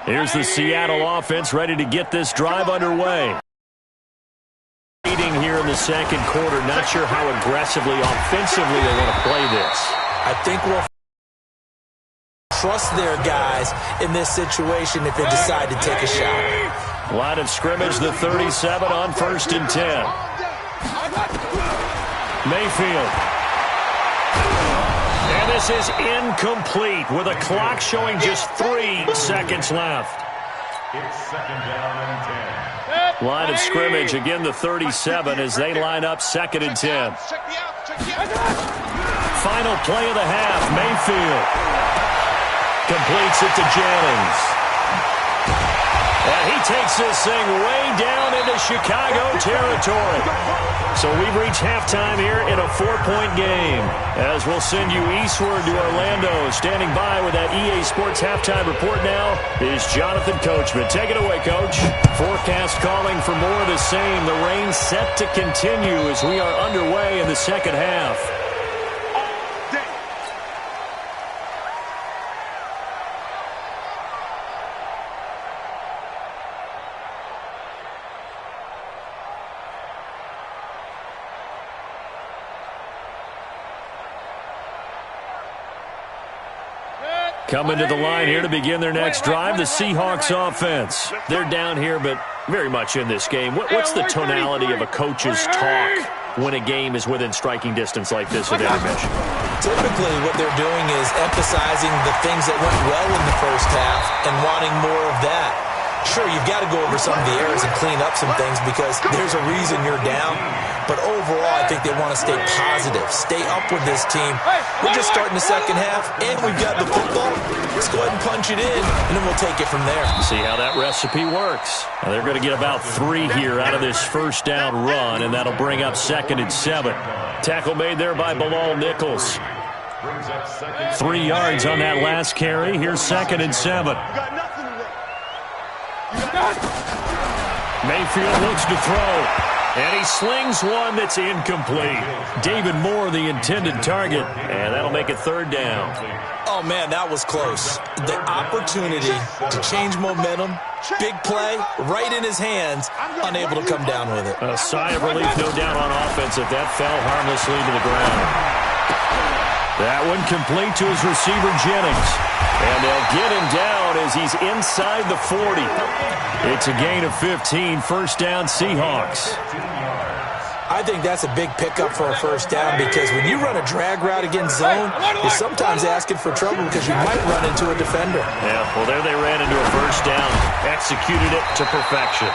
Here's the Seattle offense ready to get this drive underway. Leading here in the second quarter. Not sure how aggressively, offensively they want to play this. I think we'll trust their guys in this situation if they decide to take a shot. Line of scrimmage, the 37 on 1st and 10. Mayfield. And this is incomplete with a clock showing just 3 seconds left. It's 2nd down and 10. Line of scrimmage, again the 37 as they line up 2nd and 10. Final play of the half, Mayfield completes it to Jennings. And he takes this thing way down into Chicago territory. So we've reached halftime here in a 4-point game. As we'll send you eastward to Orlando. Standing by with that EA Sports halftime report now is Jonathan Coachman. Take it away, Coach. Forecast calling for more of the same. The rain set to continue as we are underway in the second half. Coming to the line here to begin their next drive, the Seahawks offense. They're down here, but very much in this game. What's the tonality of a coach's talk when a game is within striking distance like this at intermission? Typically, what they're doing is emphasizing the things that went well in the first half and wanting more of that. Sure, you've got to go over some of the errors and clean up some things because there's a reason you're down. But overall, I think they want to stay positive, stay up with this team. We're just starting the second half, and we've got the football. Let's go ahead and punch it in, and then we'll take it from there. See how that recipe works. Now they're going to get about 3 here out of this first down run, and that'll bring up 2nd and 7. Tackle made there by Bilal Nichols. 3 yards on that last carry. Here's 2nd and 7. Mayfield looks to throw. And he slings one that's incomplete. David Moore, the intended target. And that'll make it 3rd down. Oh, man, that was close. The opportunity to change momentum, big play, right in his hands, unable to come down with it. A sigh of relief, no doubt, on offense if that fell harmlessly to the ground. That one complete to his receiver, Jennings. And they'll get him down as he's inside the 40. It's a gain of 15, 1st down Seahawks. I think that's a big pickup for a 1st down because when you run a drag route against zone, you're sometimes asking for trouble because you might run into a defender. Yeah, well, there they ran into a 1st down, executed it to perfection.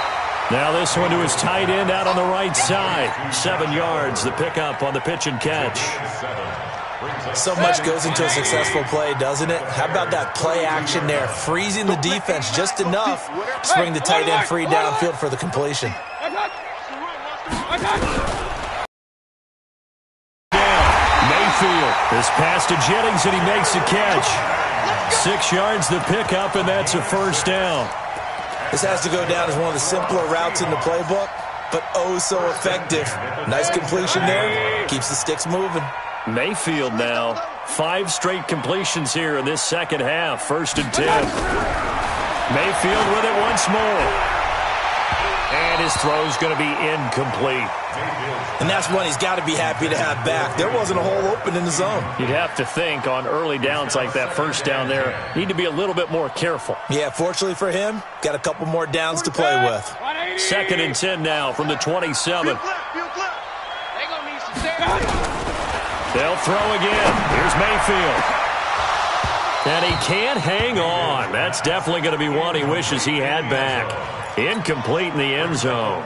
Now this one to his tight end out on the right side. 7 yards, the pickup on the pitch and catch. So much goes into a successful play, doesn't it? How about that play action there, freezing the defense just enough to bring the tight end free downfield for the completion. Mayfield, this pass to Jennings, and he makes the catch. 6 yards the pickup, and that's a 1st down. This has to go down as one of the simpler routes in the playbook, but oh so effective. Nice completion there, keeps the sticks moving. Mayfield now, 5 straight completions here in this second half. 1st and 10. Mayfield with it once more. And his throw's going to be incomplete. And that's one he's got to be happy to have back. There wasn't a hole open in the zone. You'd have to think on early downs like that 1st down there, need to be a little bit more careful. Yeah, fortunately for him, got a couple more downs to play with. 2nd and 10 now from the 27. They'll throw again. Here's Mayfield. And he can't hang on. That's definitely going to be one he wishes he had back. Incomplete in the end zone.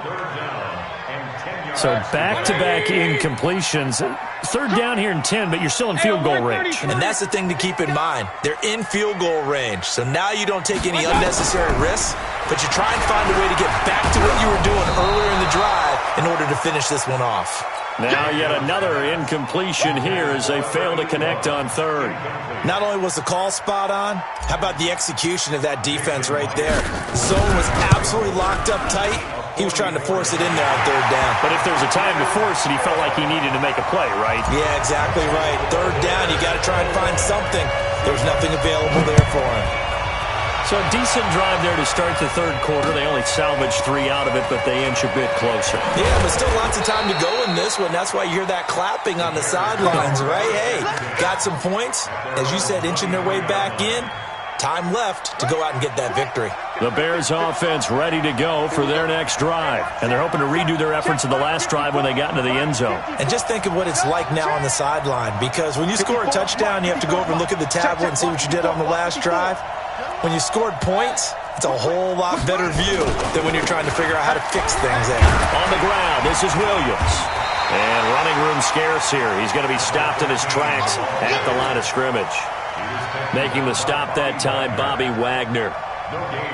So back-to-back incompletions. 3rd down here and 10, but you're still in field goal range. And that's the thing to keep in mind. They're in field goal range. So now you don't take any unnecessary risks, but you try and find a way to get back to what you were doing earlier in the drive in order to finish this one off. Now yet another incompletion here as they fail to connect on 3rd. Not only was the call spot on, how about the execution of that defense right there? Zone was absolutely locked up tight. He was trying to force it in there on 3rd down. But if there's a time to force it, he felt like he needed to make a play, right? Yeah, exactly right. 3rd down, you got to try and find something. There was nothing available there for him. So a decent drive there to start the third quarter. They only salvaged 3 out of it, but they inch a bit closer. Yeah, but still lots of time to go in this one. That's why you hear that clapping on the sidelines, right? Hey, got some points. As you said, inching their way back in. Time left to go out and get that victory. The Bears offense ready to go for their next drive. And they're hoping to redo their efforts in the last drive when they got into the end zone. And just think of what it's like now on the sideline. Because when you score a touchdown, you have to go over and look at the tablet and see what you did on the last drive. When you scored points, it's a whole lot better view than when you're trying to figure out how to fix things there. On the ground, this is Williams. And running room scarce here. He's going to be stopped in his tracks at the line of scrimmage. Making the stop that time, Bobby Wagner.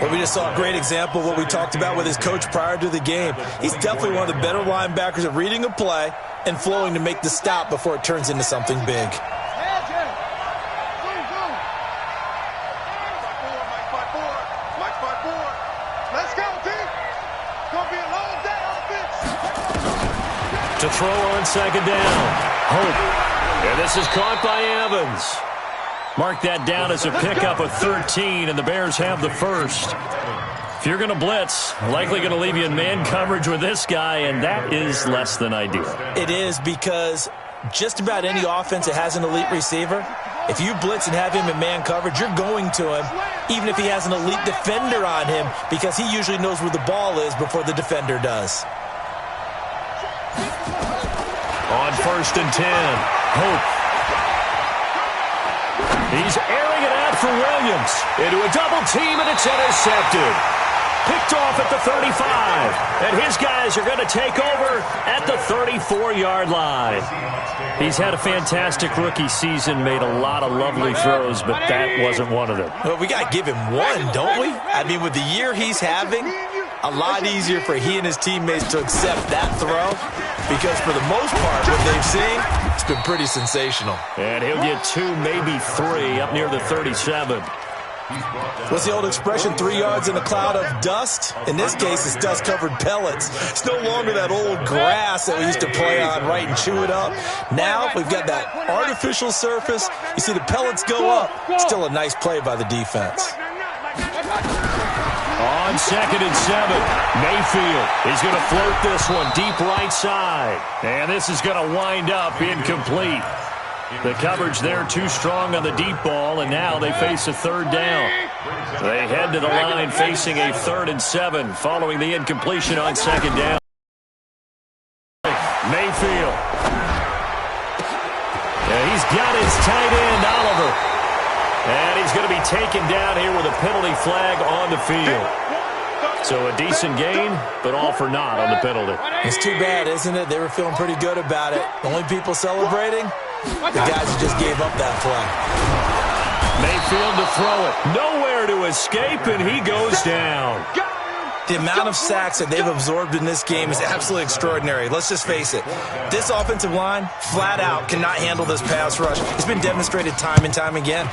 Well, we just saw a great example of what we talked about with his coach prior to the game. He's definitely one of the better linebackers at reading a play and flowing to make the stop before it turns into something big. To throw on second down. Hope. And this is caught by Evans. Mark that down as a pickup of 13, and the Bears have the first. If you're going to blitz, likely going to leave you in man coverage with this guy, and that is less than ideal. It is, because just about any offense that has an elite receiver, if you blitz and have him in man coverage, you're going to him, even if he has an elite defender on him, because he usually knows where the ball is before the defender does. On 1st and 10, Hope. He's airing it out for Williams. Into a double team, and it's intercepted. Picked off at the 35. And his guys are going to take over at the 34-yard line. He's had a fantastic rookie season, made a lot of lovely throws, but that wasn't one of them. Well, we got to give him one, don't we? I mean, with the year he's having, a lot easier for he and his teammates to accept that throw, because for the most part, what they've seen, it's been pretty sensational. And he'll get 2, maybe 3, up near the 37. What's the old expression, 3 yards in a cloud of dust? In this case, it's dust-covered pellets. It's no longer that old grass that we used to play on, right, and chew it up. Now we've got that artificial surface. You see the pellets go up. Still a nice play by the defense. On 2nd and 7, Mayfield. He's going to float this one deep right side. And this is going to wind up incomplete. The coverage there too strong on the deep ball, and now they face a 3rd down. They head to the line facing a 3rd and 7 following the incompletion on 2nd down. Mayfield. And he's got his tight end, Oliver. And he's going to be taken down here with a penalty flag on the field. So a decent gain, but all for naught on the penalty. It's too bad, isn't it? They were feeling pretty good about it. The only people celebrating, the guys who just gave up that play. Mayfield to throw it. Nowhere to escape, and he goes down. The amount of sacks that they've absorbed in this game is absolutely extraordinary. Let's just face it. This offensive line, flat out, cannot handle this pass rush. It's been demonstrated time and time again.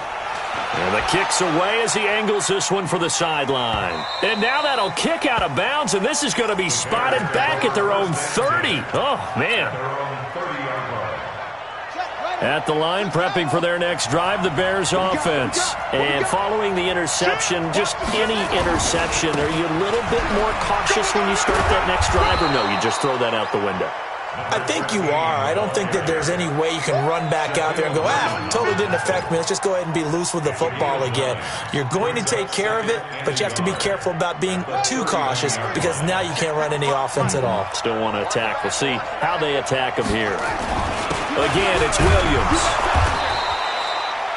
And the kick's away as he angles this one for the sideline. And now that'll kick out of bounds, and this is going to be spotted back at their own 30. Oh, man. At the line, prepping for their next drive, the Bears offense. And following the interception, just any interception, are you a little bit more cautious when you start that next drive, or no, you just throw that out the window? I think you are. I don't think that there's any way you can run back out there and go, totally didn't affect me. Let's just go ahead and be loose with the football again. You're going to take care of it, but you have to be careful about being too cautious, because now you can't run any offense at all. Still want to attack. We'll see how they attack him here. Again, it's Williams.